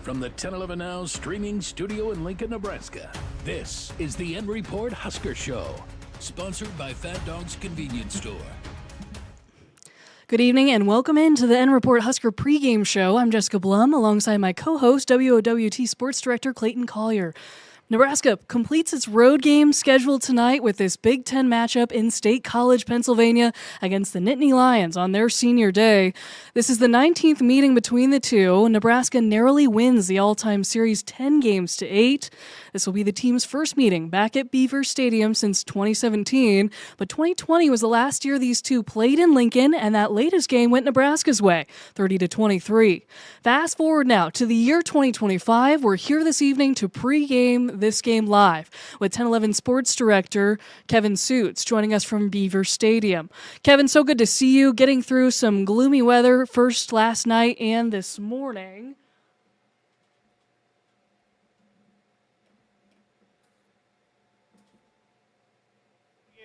From the 1011 Now streaming studio in Lincoln, Nebraska, this is the NReport Husker Show, sponsored by Fat Dog's Convenience Store. Good evening and welcome into the NReport Husker pregame show. I'm Jessica Blum alongside my co-host, WOWT Sports Director Clayton Collier. Nebraska completes its road game schedule tonight with this Big Ten matchup in State College, Pennsylvania against the Nittany Lions on their senior day. This is the 19th meeting between the two. Nebraska narrowly wins the all-time series 10-8. This will be the team's first meeting back at Beaver Stadium since 2017, but 2020 was the last year these two played in Lincoln, and that latest game went Nebraska's way, 30-23. Fast forward now to the year 2025. We're here this evening to pregame this game live with 1011 Sports Director Kevin Sjuts joining us from Beaver Stadium. Kevin, so good to see you, getting through some gloomy weather first last night and this morning.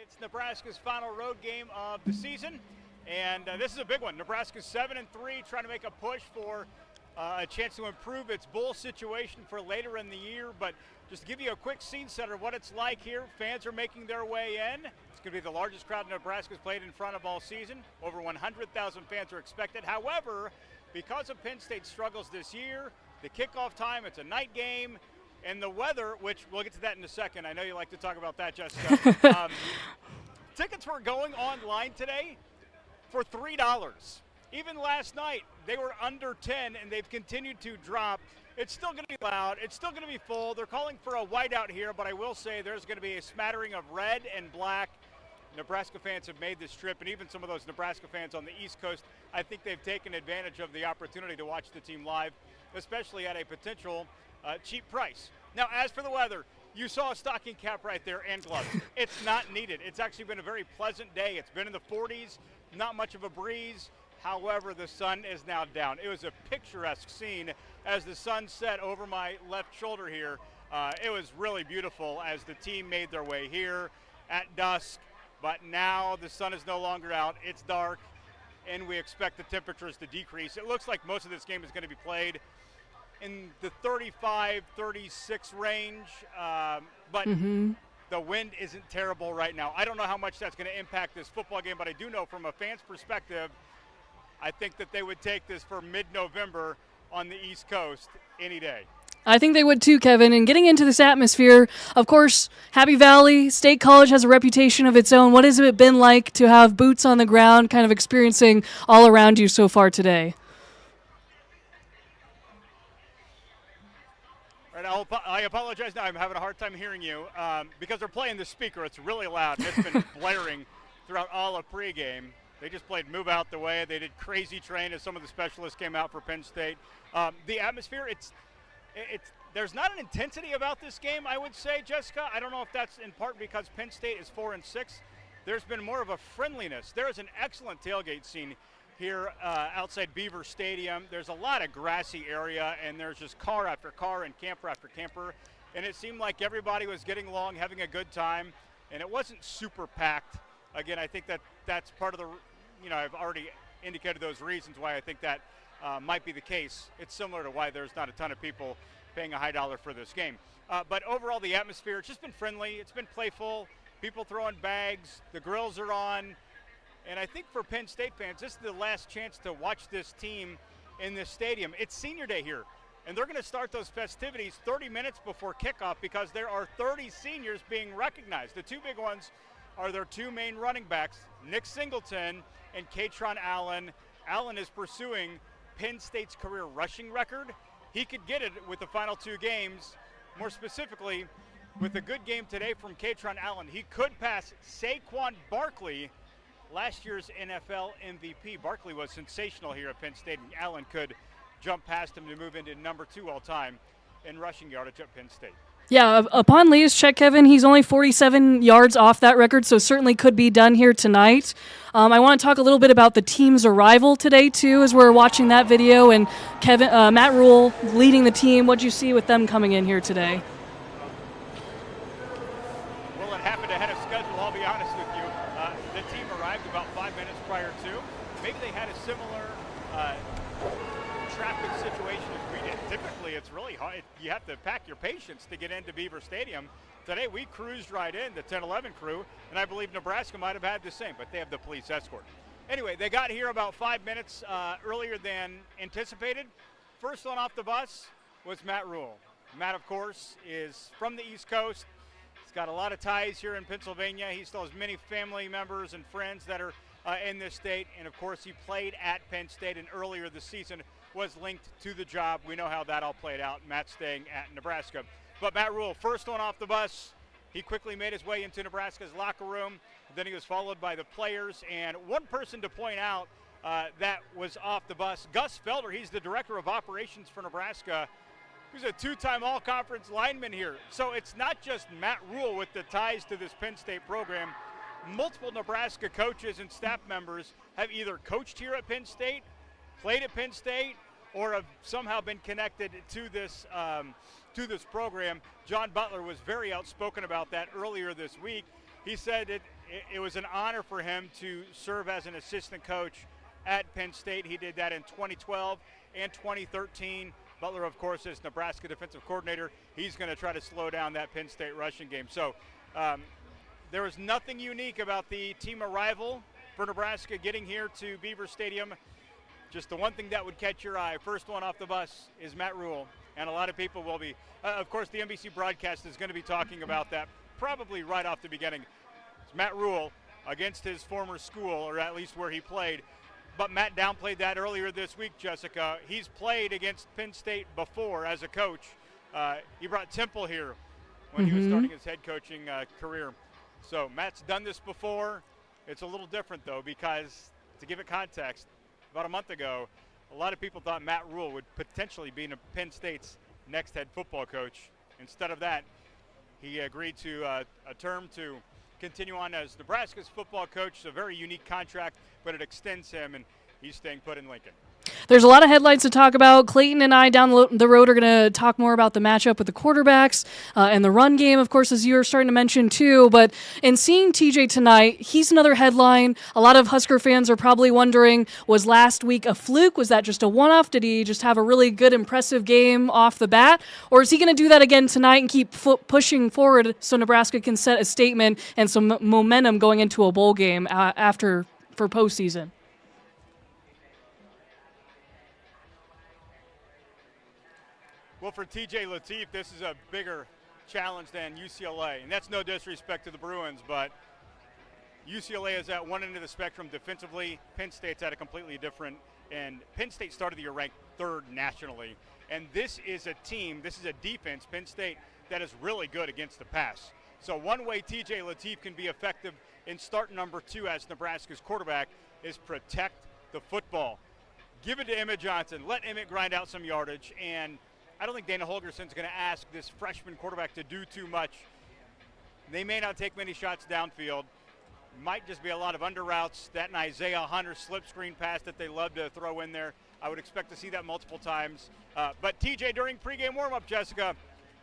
It's Nebraska's final road game of the season, and this is a big one. Nebraska's 7-3, trying to make a push for a chance to improve its bowl situation for later in the year. But just to give you a quick scene setter of what it's like here, fans are making their way in. It's going to be the largest crowd Nebraska's played in front of all season. Over 100,000 fans are expected. However, because of Penn State's struggles this year, the kickoff time, it's a night game, and the weather, which we'll get to that in a second. I know you like to talk about that, Jessica. Tickets were going online today for $3. Even last night, they were under 10, and they've continued to drop. It's still going to be loud. It's still going to be full. They're calling for a whiteout here, but I will say there's going to be a smattering of red and black. Nebraska fans have made this trip, and even some of those Nebraska fans on the East Coast, I think they've taken advantage of the opportunity to watch the team live, especially at a potential cheap price. Now, as for the weather, you saw a stocking cap right there and gloves. It's not needed. It's actually been a very pleasant day. It's been in the 40s, not much of a breeze. However, the sun is now down. It was a picturesque scene as the sun set over my left shoulder here. It was really beautiful as the team made their way here at dusk. But now the sun is no longer out. It's dark, and we expect the temperatures to decrease. It looks like most of this game is going to be played in the 35-36 range, but the wind isn't terrible right now. I don't know how much that's going to impact this football game, but I do know from a fan's perspective, I think that they would take this for mid-November on the East Coast any day. I think they would too, Kevin. And getting into this atmosphere, of course, Happy Valley State College has a reputation of its own. What has it been like to have boots on the ground, kind of experiencing all around you so far today? All right, I apologize now. I'm having a hard time hearing you because they're playing the speaker. It's really loud. It's been blaring throughout all of pregame. They just played Move Out the Way. They did Crazy Train as some of the specialists came out for Penn State. The atmosphere, there's not an intensity about this game, I would say, Jessica. I don't know if that's in part because Penn State is 4-6. There's been more of a friendliness. There is an excellent tailgate scene here outside Beaver Stadium. There's a lot of grassy area, and there's just car after car and camper after camper. And it seemed like everybody was getting along, having a good time, and it wasn't super packed. Again, I think that's part of the, I've already indicated those reasons why I think that might be the case. It's similar to why there's not a ton of people paying a high dollar for this game. But overall, the atmosphere, it's just been friendly. It's been playful. People throwing bags. The grills are on. And I think for Penn State fans, this is the last chance to watch this team in this stadium. It's senior day here, and they're going to start those festivities 30 minutes before kickoff because there are 30 seniors being recognized. The two big ones are their two main running backs, Nick Singleton and Clayton Allen. Allen is pursuing Penn State's career rushing record. He could get it with the final two games. More specifically, with a good game today from Clayton Allen, he could pass Saquon Barkley, last year's NFL MVP. Barkley was sensational here at Penn State, and Allen could jump past him to move into number 2 all-time in rushing yardage at Penn State. Yeah, upon latest check, Kevin, he's only 47 yards off that record, so certainly could be done here tonight. I want to talk a little bit about the team's arrival today, too, as we're watching that video, and Matt Rule leading the team. What did you see with them coming in here today? Well, it happened ahead of schedule, I'll be honest with you. The team arrived about 5 minutes prior to. Maybe they had a similar traffic situation as we did. Typically, it's really hard. You have to pack your patience to get into Beaver Stadium. Today we cruised right in, the 10-11 crew, and I believe Nebraska might have had the same, but they have the police escort. Anyway, they got here about 5 minutes earlier than anticipated. First one off the bus was Matt Rule. Matt, of course, is from the East Coast. He's got a lot of ties here in Pennsylvania. He still has many family members and friends that are in this state, and of course he played at Penn State, and earlier this season was linked to the job. We know how that all played out. Matt staying at Nebraska. But Matt Rule, first one off the bus, he quickly made his way into Nebraska's locker room. Then he was followed by the players, and one person to point out that was off the bus, Gus Felder. He's the director of operations for Nebraska. He's a two-time all-conference lineman here. So it's not just Matt Rule with the ties to this Penn State program. Multiple Nebraska coaches and staff members have either coached here at Penn State, played at Penn State, or have somehow been connected to this program. John Butler was very outspoken about that earlier this week. He said it was an honor for him to serve as an assistant coach at Penn State. He did that in 2012 and 2013. Butler, of course, is Nebraska defensive coordinator. He's going to try to slow down that Penn State rushing game. So there was nothing unique about the team arrival for Nebraska getting here to Beaver Stadium. Just the one thing that would catch your eye, first one off the bus, is Matt Rule. And a lot of people will be, of course, the NBC broadcast is going to be talking about that probably right off the beginning. It's Matt Rule against his former school, or at least where he played. But Matt downplayed that earlier this week, Jessica. He's played against Penn State before as a coach. He brought Temple here when he was starting his head coaching career. So Matt's done this before. It's a little different, though, because to give it context, about a month ago, a lot of people thought Matt Rule would potentially be Penn State's next head football coach. Instead of that, he agreed to a term to continue on as Nebraska's football coach. It's a very unique contract, but it extends him, and he's staying put in Lincoln. There's a lot of headlines to talk about. Clayton and I down the road are going to talk more about the matchup with the quarterbacks and the run game, of course, as you were starting to mention too. But in seeing TJ tonight, he's another headline. A lot of Husker fans are probably wondering, was last week a fluke? Was that just a one-off? Did he just have a really good, impressive game off the bat? Or is he going to do that again tonight and keep pushing forward so Nebraska can set a statement and some momentum going into a bowl game for postseason? Well, for TJ Lateef, this is a bigger challenge than UCLA. And that's no disrespect to the Bruins, but UCLA is at one end of the spectrum defensively. Penn State's at a completely different end. Penn State started the year ranked third nationally. And this is a team, this is a defense, Penn State, that is really good against the pass. So one way TJ Lateef can be effective in start number 2 as Nebraska's quarterback is protect the football. Give it to Emmett Johnson. Let Emmett grind out some yardage. And I don't think Dana Holgerson's going to ask this freshman quarterback to do too much. They may not take many shots downfield. Might just be a lot of under routes. That and Isaiah Hunter slip screen pass that they love to throw in there. I would expect to see that multiple times. But TJ, during pregame warm-up, Jessica,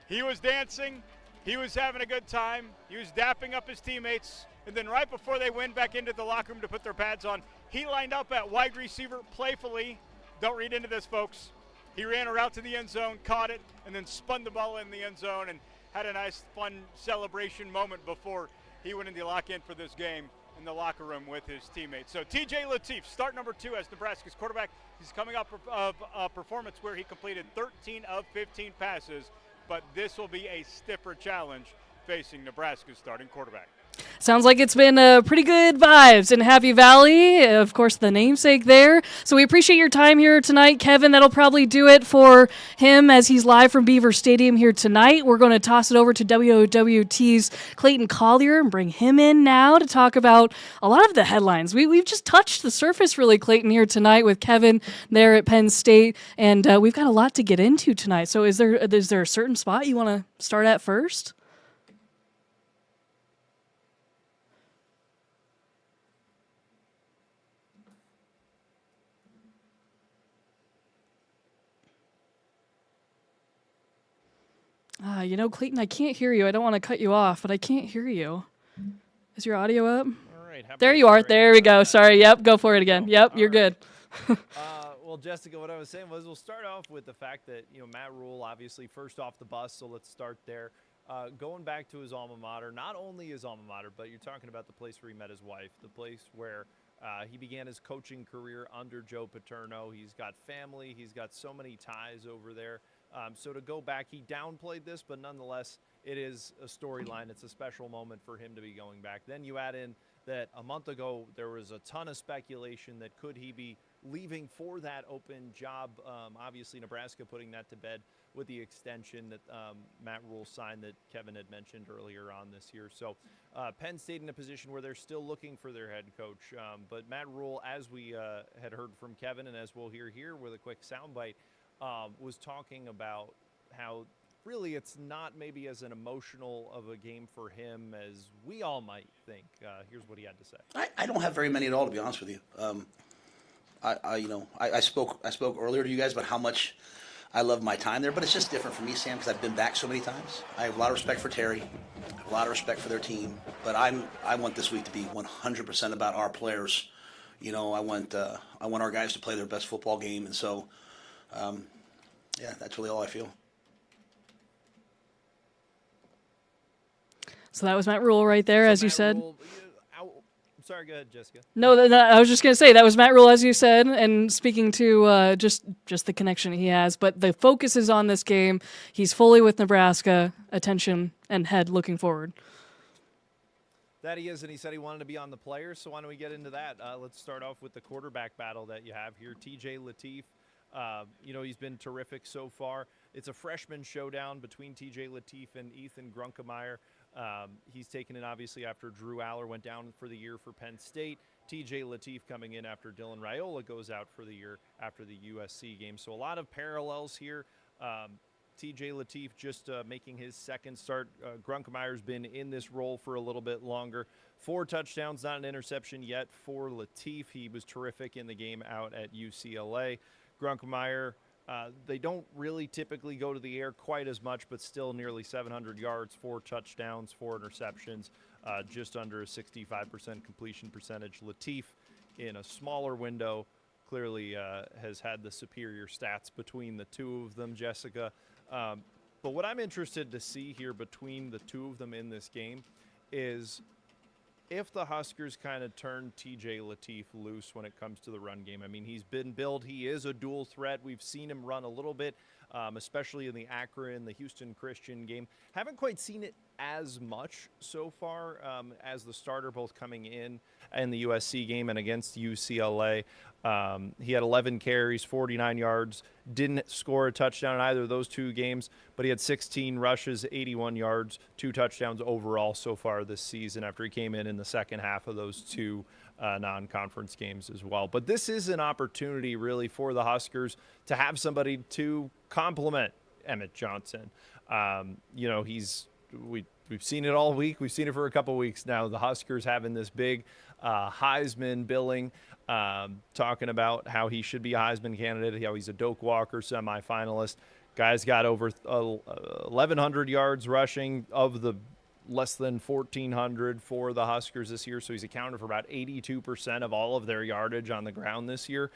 he was dancing. He was having a good time. He was dapping up his teammates. And then right before they went back into the locker room to put their pads on, he lined up at wide receiver playfully. Don't read into this, folks. He ran a route to the end zone, caught it, and then spun the ball in the end zone and had a nice, fun celebration moment before he went in the lock-in for this game in the locker room with his teammates. So TJ Lateef, start number 2 as Nebraska's quarterback. He's coming up of a performance where he completed 13 of 15 passes, but this will be a stiffer challenge facing Nebraska's starting quarterback. Sounds like it's been pretty good vibes in Happy Valley, of course, the namesake there. So we appreciate your time here tonight, Kevin. That'll probably do it for him as he's live from Beaver Stadium here tonight. We're going to toss it over to WOWT's Clayton Collier and bring him in now to talk about a lot of the headlines. We've just touched the surface, really, Clayton, here tonight with Kevin there at Penn State, and we've got a lot to get into tonight. So is there a certain spot you want to start at first? Clayton, I can't hear you. I don't want to cut you off, but I can't hear you. Is your audio up? All right. There you are. There we go. Sorry. Yep. Go for it again. Yep. You're good. Well, Well, Jessica, what I was saying was we'll start off with the fact that, Matt Rule, obviously first off the bus, so let's start there. Going back to his alma mater, not only his alma mater, but you're talking about the place where he met his wife, the place where he began his coaching career under Joe Paterno. He's got family. He's got so many ties over there. So to go back, he downplayed this, but nonetheless, it is a storyline. It's a special moment for him to be going back. Then you add in that a month ago, there was a ton of speculation that could he be leaving for that open job. Obviously, Nebraska putting that to bed with the extension that Matt Rule signed that Kevin had mentioned earlier on this year. So Penn State in a position where they're still looking for their head coach. But Matt Rule, as we had heard from Kevin and as we'll hear here with a quick soundbite, was talking about how really it's not maybe as an emotional of a game for him as we all might think. Here's what he had to say. I don't have very many at all, to be honest with you. I spoke earlier to you guys about how much I love my time there, but it's just different for me, Sam, because I've been back so many times. I have a lot of respect for Terry. I have a lot of respect for their team, but I want this week to be 100% about our players. I want our guys to play their best football game, and so, that's really all I feel. So that was Matt Rule right there, as you said. Rule, sorry, go ahead, Jessica. No, I was just going to say that was Matt Rule, as you said, and speaking to just the connection he has. But the focus is on this game. He's fully with Nebraska, attention and head looking forward. That he is, and he said he wanted to be on the players, so why don't we get into that? Let's start off with the quarterback battle that you have here. TJ Lateef, he's been terrific so far. It's a freshman showdown between TJ Lateef and Ethan Grunkemeyer. He's taken it, obviously, after Drew Aller went down for the year for Penn State. TJ Lateef coming in after Dylan Raiola goes out for the year after the USC game. So a lot of parallels here. TJ Lateef just making his second start. Grunkemeyer's been in this role for a little bit longer. 4 touchdowns, not an interception yet for Lateef. He was terrific in the game out at UCLA. Grunkemeyer, they don't really typically go to the air quite as much, but still nearly 700 yards, 4 touchdowns, 4 interceptions, just under a 65% completion percentage. Lateef, in a smaller window, clearly has had the superior stats between the two of them, Jessica. But what I'm interested to see here between the two of them in this game is if the Huskers kind of turn TJ Lateef loose when it comes to the run game. I mean, he's been billed. He is a dual threat. We've seen him run a little bit, especially in the Akron, the Houston Christian game. Haven't quite seen it as much so far as the starter, both coming in the USC game and against UCLA. He had 11 carries, 49 yards, didn't score a touchdown in either of those two games, but he had 16 rushes, 81 yards, 2 touchdowns overall so far this season after he came in the second half of those 2 non-conference games as well. But this is an opportunity really for the Huskers to have somebody to complement Emmett Johnson. We've seen it all week. We've seen it for a couple weeks now. The Huskers having this big Heisman billing, talking about how he should be a Heisman candidate, how he's a Doak Walker semifinalist. Guy's got over 1,100 yards rushing of the less than 1,400 for the Huskers this year. So he's accounted for about 82% of all of their yardage on the ground this year.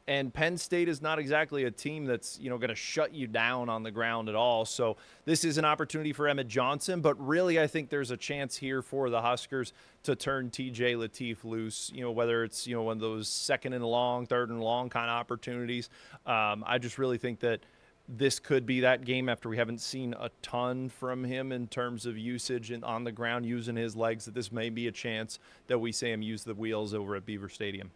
And Penn State is not exactly a team that's, going to shut you down on the ground at all. So this is an opportunity for Emmett Johnson, but really I think there's a chance here for the Huskers to turn TJ Lateef loose, whether it's, one of those second and long, third and long kind of opportunities. I just really think that this could be that game after we haven't seen a ton from him in terms of usage and on the ground using his legs, that this may be a chance that we see him use the wheels over at Beaver Stadium.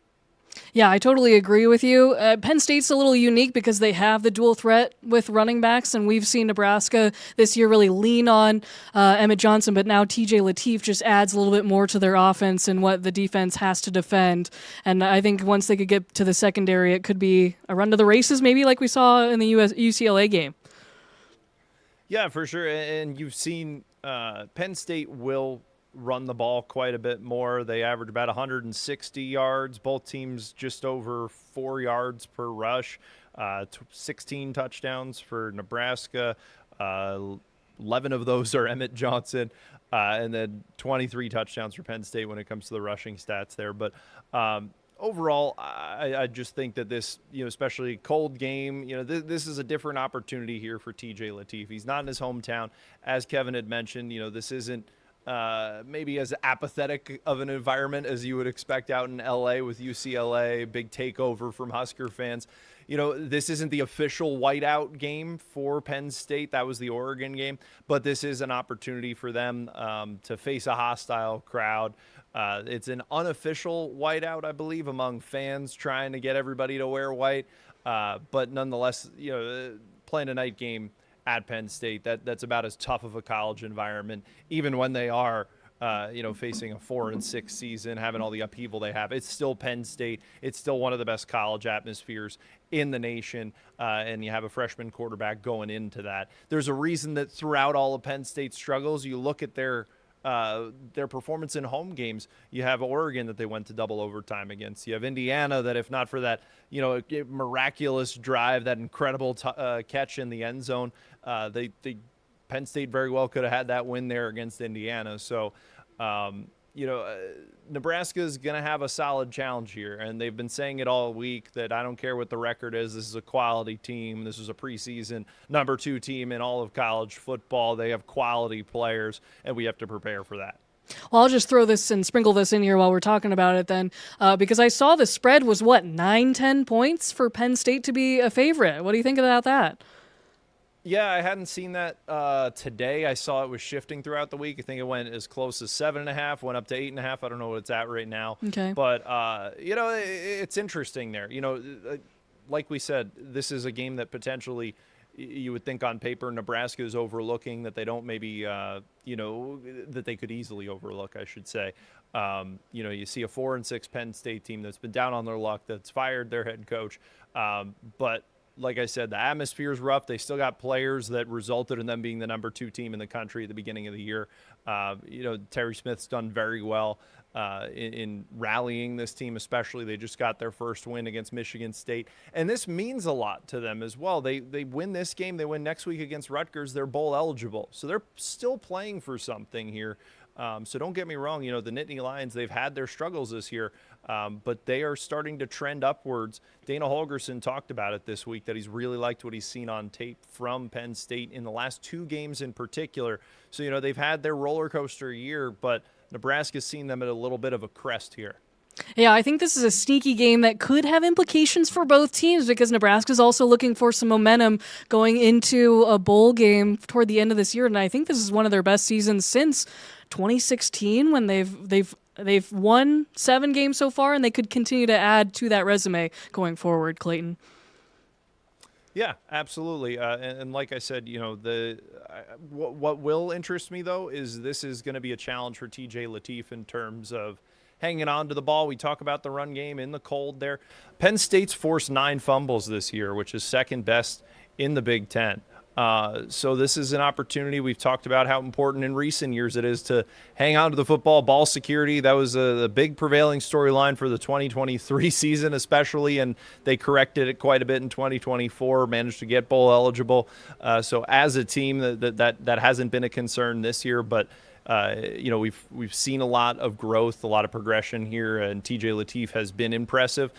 Yeah, I totally agree with you. Penn State's a little unique because they have the dual threat with running backs, and we've seen Nebraska this year really lean on Emmett Johnson, but now TJ Lateef just adds a little bit more to their offense and what the defense has to defend. And I think once they could get to the secondary, it could be a run to the races, maybe like we saw in the UCLA game. Yeah, for sure. And you've seen Penn State will run the ball quite a bit more. They average about 160 yards. Both teams just over 4 yards per rush. 16 touchdowns for Nebraska. 11 of those are Emmett Johnson. And then 23 touchdowns for Penn State when it comes to the rushing stats there. But overall, I just think that this, especially cold game, this is a different opportunity here for TJ Lateef. He's not in his hometown. As Kevin had mentioned, this isn't maybe as apathetic of an environment as you would expect out in LA with UCLA, big takeover from Husker fans. This isn't the official whiteout game for Penn State. That was the Oregon game, but this is an opportunity for them to face a hostile crowd. It's an unofficial whiteout, I believe, among fans trying to get everybody to wear white. But nonetheless, playing a night game at Penn State, that's about as tough of a college environment, even when they are, facing a 4-6 season, having all the upheaval they have. It's still Penn State. It's still one of the best college atmospheres in the nation, and you have a freshman quarterback going into that. There's a reason that throughout all of Penn State's struggles, you look at their performance in home games. You have Oregon that they went to double overtime against. You have Indiana that, if not for that, miraculous drive, that incredible catch in the end zone, Penn State very well could have had that win there against Indiana. So, Nebraska is going to have a solid challenge here, and they've been saying it all week that I don't care what the record is. This is a quality team. This is a preseason number 2 team in all of college football. They have quality players, and we have to prepare for that. Well, I'll just throw this and sprinkle this in here while we're talking about it then, because I saw the spread was, 9-10 points for Penn State to be a favorite. What do you think about that? Yeah, I hadn't seen that today. I saw it was shifting throughout the week. I think it went as close as 7.5, went up to 8.5. I don't know what it's at right now. Okay. But, it's interesting there. Like we said, this is a game that potentially you would think on paper Nebraska is overlooking, that they don't maybe, that they could easily overlook, I should say. You see a 4-6 Penn State team that's been down on their luck, that's fired their head coach. But like I said, the atmosphere is rough. They still got players that resulted in them being the number 2 team in the country at the beginning of the year. Terry Smith's done very well in rallying this team, especially. They just got their first win against Michigan State. And this means a lot to them as well. They win this game. They win next week against Rutgers. They're bowl eligible. So they're still playing for something here. So don't get me wrong, the Nittany Lions, they've had their struggles this year, but they are starting to trend upwards. Dana Holgorsen talked about it this week, that he's really liked what he's seen on tape from Penn State in the last 2 games in particular. So, they've had their roller coaster year, but Nebraska's seen them at a little bit of a crest here. Yeah, I think this is a sneaky game that could have implications for both teams, because Nebraska's also looking for some momentum going into a bowl game toward the end of this year, and I think this is one of their best seasons since 2016, when they've won 7 games so far, and they could continue to add to that resume going forward, Clayton. Yeah, absolutely. And like I said, what will interest me, though, is this is going to be a challenge for TJ Lateef in terms of hanging on to the ball. We talk about the run game in the cold there. Penn State's forced 9 fumbles this year, which is second best in the Big Ten. So this is an opportunity. We've talked about how important in recent years it is to hang on to the football. Ball security, that was a big prevailing storyline for the 2023 season especially, and they corrected it quite a bit in 2024, managed to get bowl eligible. So as a team, that hasn't been a concern this year, but we've seen a lot of growth, a lot of progression here, and TJ Lateef has been impressive.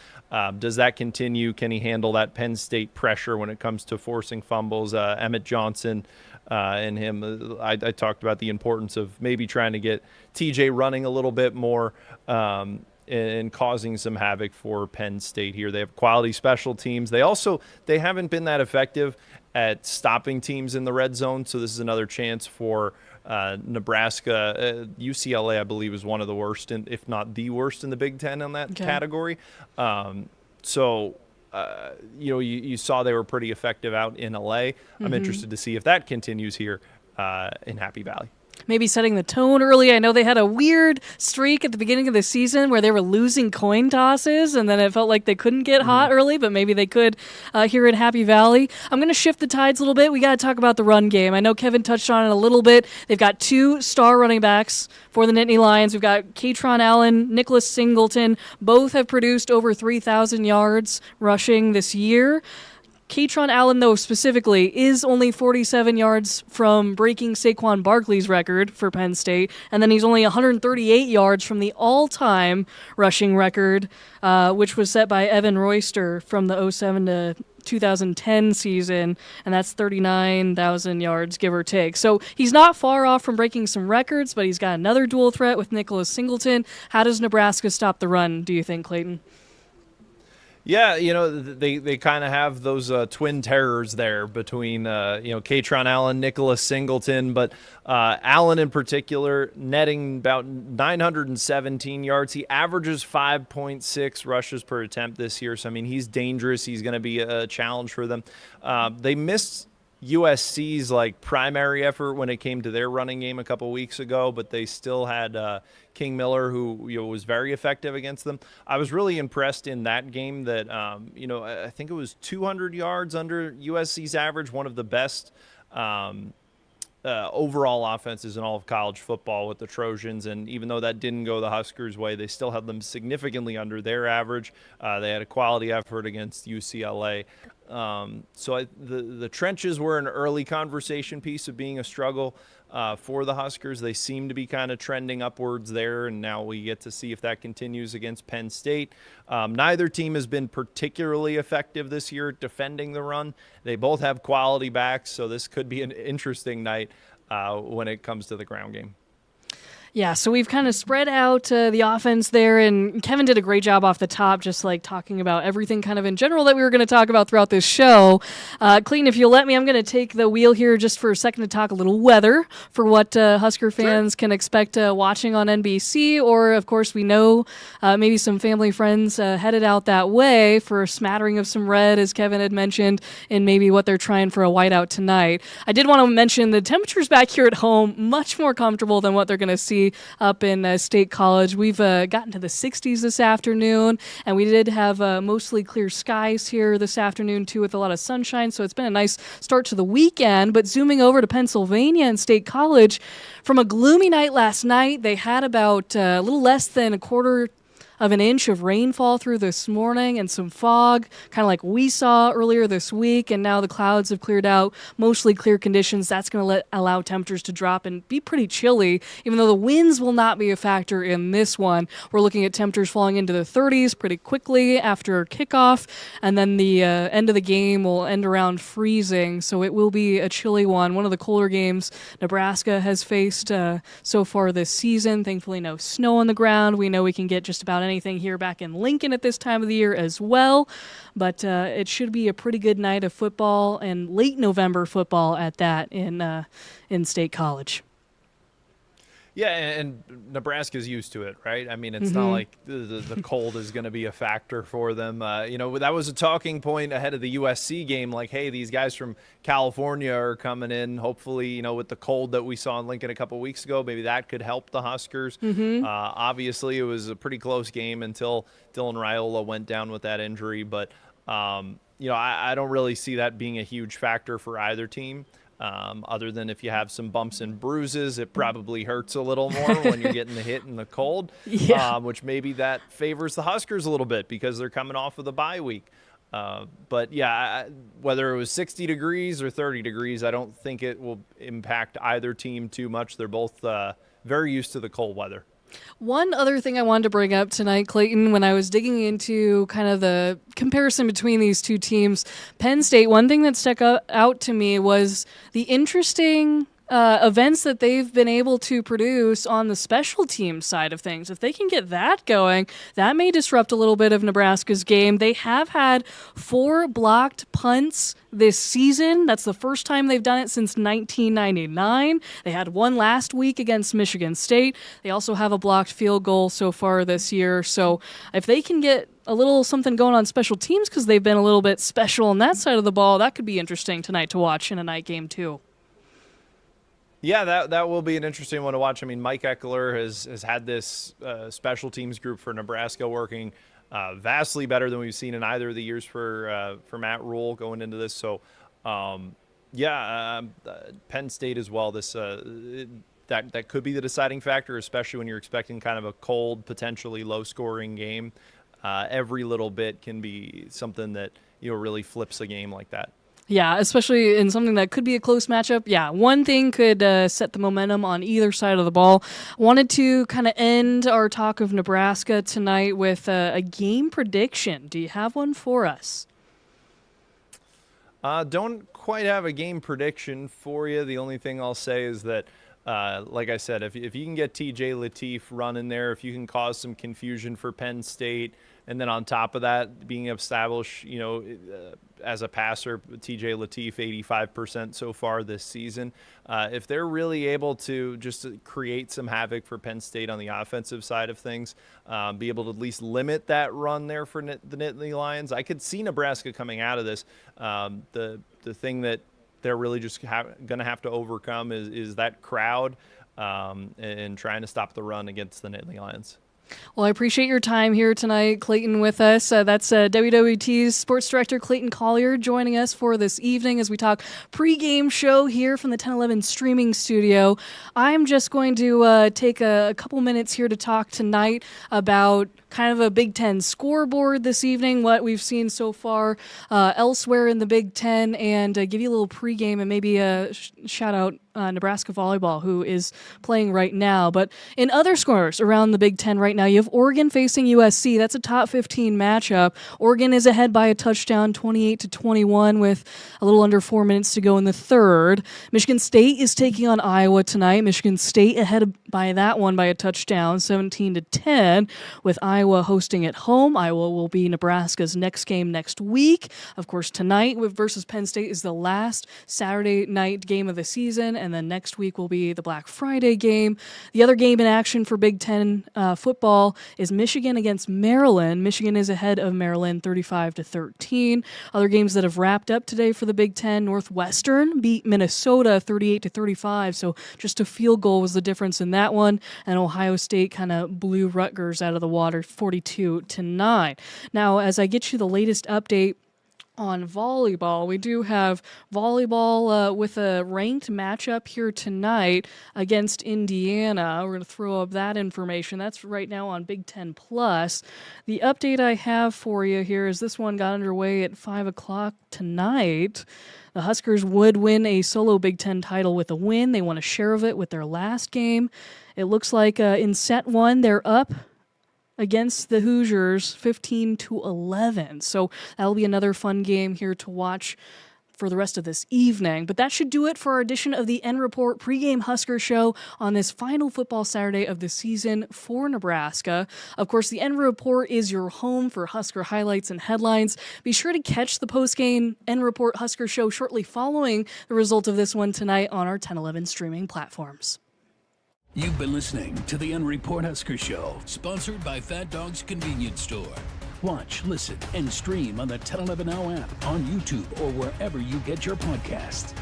Does that continue? Can he handle that Penn State pressure when it comes to forcing fumbles? Emmett Johnson and him, I talked about the importance of maybe trying to get TJ running a little bit more and causing some havoc for Penn State here. They have quality special teams. They haven't been that effective at stopping teams in the red zone, so this is another chance for Nebraska. UCLA, I believe, is one of the worst, if not the worst in the Big Ten in that category. So you saw they were pretty effective out in LA. I'm interested to see if that continues here in Happy Valley. Maybe setting the tone early. I know they had a weird streak at the beginning of the season where they were losing coin tosses, and then it felt like they couldn't get hot early, but maybe they could here in Happy Valley. I'm going to shift the tides a little bit. We got to talk about the run game. I know Kevin touched on it a little bit. They've got 2 star running backs for the Nittany Lions. We've got Katron Allen, Nicholas Singleton. Both have produced over 3,000 yards rushing this year. Kaytron Allen, though, specifically, is only 47 yards from breaking Saquon Barkley's record for Penn State, and then he's only 138 yards from the all-time rushing record, which was set by Evan Royster from the 07 to 2010 season, and that's 39,000 yards, give or take. So he's not far off from breaking some records, but he's got another dual threat with Nicholas Singleton. How does Nebraska stop the run, do you think, Clayton? Yeah, they kind of have those twin terrors there between, Kaytron Allen, Nicholas Singleton, but Allen in particular netting about 917 yards. He averages 5.6 rushes per attempt this year. So, I mean, he's dangerous. He's going to be a challenge for them. They missed USC's primary effort when it came to their running game a couple weeks ago, but they still had King Miller, who was very effective against them. I was really impressed in that game that I think it was 200 yards under USC's average, one of the best overall offenses in all of college football with the Trojans. And even though that didn't go the Huskers' way, they still had them significantly under their average. They had a quality effort against UCLA. So the trenches were an early conversation piece of being a struggle for the Huskers. They seem to be kind of trending upwards there, and now we get to see if that continues against Penn State. Neither team has been particularly effective this year at defending the run. They both have quality backs, so this could be an interesting night when it comes to the ground game. Yeah, so we've kind of spread out the offense there, and Kevin did a great job off the top, just talking about everything kind of in general that we were going to talk about throughout this show. Clayton, if you'll let me, I'm going to take the wheel here just for a second to talk a little weather for what Husker fans can expect watching on NBC, or, of course, we know maybe some family friends headed out that way for a smattering of some red, as Kevin had mentioned, and maybe what they're trying for a whiteout tonight. I did want to mention the temperatures back here at home, much more comfortable than what they're going to see up in State College. We've gotten to the 60s this afternoon, and we did have mostly clear skies here this afternoon, too, with a lot of sunshine, so it's been a nice start to the weekend. But zooming over to Pennsylvania and State College, from a gloomy night last night, they had about a little less than a quarter of an inch of rainfall through this morning and some fog, kind of like we saw earlier this week, and now the clouds have cleared out, mostly clear conditions. That's going to allow temperatures to drop and be pretty chilly, even though the winds will not be a factor in this one. We're looking at temperatures falling into the 30s pretty quickly after kickoff, and then the end of the game will end around freezing, so it will be a chilly one of the colder games Nebraska has faced so far this season. Thankfully, no snow on the ground. We know we can get just about anything here back in Lincoln at this time of the year as well, but it should be a pretty good night of football, and late November football at that in State College. Yeah, and Nebraska's used to it, right? I mean, it's not like the cold is going to be a factor for them. That was a talking point ahead of the USC game, hey, these guys from California are coming in. Hopefully, with the cold that we saw in Lincoln a couple weeks ago, maybe that could help the Huskers. Obviously, it was a pretty close game until Dylan Raiola went down with that injury. But, I don't really see that being a huge factor for either team. Other than if you have some bumps and bruises, it probably hurts a little more when you're getting the hit in the cold, which maybe that favors the Huskers a little bit because they're coming off of the bye week. But, yeah, whether it was 60 degrees or 30 degrees, I don't think it will impact either team too much. They're both very used to the cold weather. One other thing I wanted to bring up tonight, Clayton, when I was digging into kind of the comparison between these two teams, Penn State, one thing that stuck out to me was the interesting events that they've been able to produce on the special teams side of things. If they can get that going, that may disrupt a little bit of Nebraska's game. They have had 4 blocked punts this season. That's the first time they've done it since 1999. They had one last week against Michigan State. They also have a blocked field goal so far this year. So if they can get a little something going on special teams, because they've been a little bit special on that side of the ball, that could be interesting tonight to watch in a night game too. Yeah, that will be an interesting one to watch. I mean, Mike Eckler has had this special teams group for Nebraska working vastly better than we've seen in either of the years for Matt Rule going into this. So, Penn State as well. This that could be the deciding factor, especially when you're expecting kind of a cold, potentially low-scoring game. Every little bit can be something that really flips a game like that. Yeah, especially in something that could be a close matchup. Yeah, one thing could set the momentum on either side of the ball. Wanted to kind of end our talk of Nebraska tonight with a game prediction. Do you have one for us? Don't quite have a game prediction for you. The only thing I'll say is that, like I said, if you can get TJ Lateef running there, if you can cause some confusion for Penn State, and then on top of that, being established, as a passer, TJ Lateef 85% so far this season. If they're really able to just create some havoc for Penn State on the offensive side of things, be able to at least limit that run there for the Nittany Lions, I could see Nebraska coming out of this. The thing that they're really just going to have to overcome is that crowd and trying to stop the run against the Nittany Lions. Well, I appreciate your time here tonight, Clayton, with us. That's WWT's Sports Director Clayton Collier joining us for this evening as we talk pregame show here from the 1011 streaming studio. I'm just going to take a couple minutes here to talk tonight about kind of a Big Ten scoreboard this evening, what we've seen so far elsewhere in the Big Ten, and give you a little pregame and maybe a shout out Nebraska volleyball, who is playing right now. But in other scores around the Big Ten right now, you have Oregon facing USC. That's a top 15 matchup. Oregon is ahead by a touchdown, 28-21, with a little under 4 minutes to go in the third. Michigan State is taking on Iowa tonight. Michigan State ahead by that one by a touchdown, 17-10, with Iowa hosting at home. Iowa will be Nebraska's next game next week. Of course, tonight versus Penn State is the last Saturday night game of the season, and then next week will be the Black Friday game. The other game in action for Big Ten football is Michigan against Maryland. Michigan is ahead of Maryland 35-13. Other games that have wrapped up today for the Big Ten: Northwestern beat Minnesota 38-35, so just a field goal was the difference in that one, and Ohio State kind of blew Rutgers out of the water 42-9. Now, as I get you the latest update on volleyball, we do have volleyball with a ranked matchup here tonight against Indiana. We're going to throw up that information. That's right now on Big Ten Plus. The update I have for you here is this one got underway at 5 o'clock tonight. The Huskers would win a solo Big Ten title with a win. They won a share of it with their last game. It looks like in set one, they're up against the Hoosiers 15-11. So that'll be another fun game here to watch for the rest of this evening. But that should do it for our edition of the NReport pregame Husker show on this final football Saturday of the season for Nebraska. Of course, the NReport is your home for Husker highlights and headlines. Be sure to catch the postgame NReport Husker show shortly following the result of this one tonight on our 1011 streaming platforms. You've been listening to the NReport Husker Show, sponsored by Fat Dog's Convenience Store. Watch, listen, and stream on the 1011 Now app, on YouTube, or wherever you get your podcasts.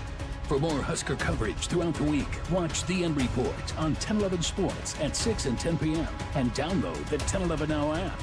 For more Husker coverage throughout the week, watch the NReport on 1011 Sports at 6 and 10 p.m. and download the 1011 Now app.